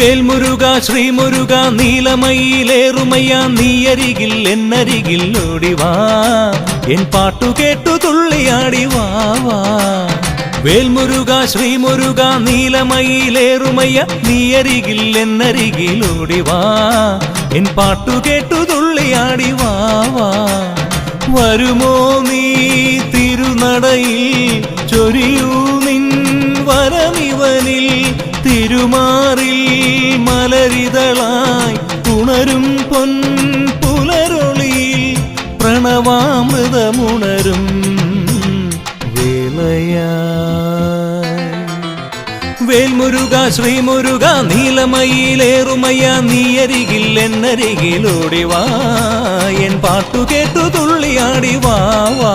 Vel Muruga Sree Muruka നീലമയിലേറുമയ്യ നീയരികിൽ എന്നരികിൽ ഓടിവാ N പാട്ടു കേട്ടു തുള്ളിയാടിവാ വാ വേൽമുരുക ശ്രീമുരുക നീലമയിലേറുമയ്യ നീയരികിൽ എന്നരികിൽ ഓടിവാ എൻ പാട്ടു കേട്ടു തുള്ളിയാടിവാ വാ വരുമോ നീ തിരുനടയിൽ ചൊരിയൂ നിൻ വരമിവനിൽ തിരുമാറിൽ മലരിതളായി ഉണരും പൊൻ പുലരൊളിയിൽ പ്രണവാമൃതമുണരും വേളയായി വേൽമുരുക ശ്രീമുരുക നീലമയിലേറുമയ്യ നീയരികിൽ എന്നരികിൽ ഓടിവാ എൻ പാട്ടു കേട്ടു തുള്ളിയാടിവാ വാ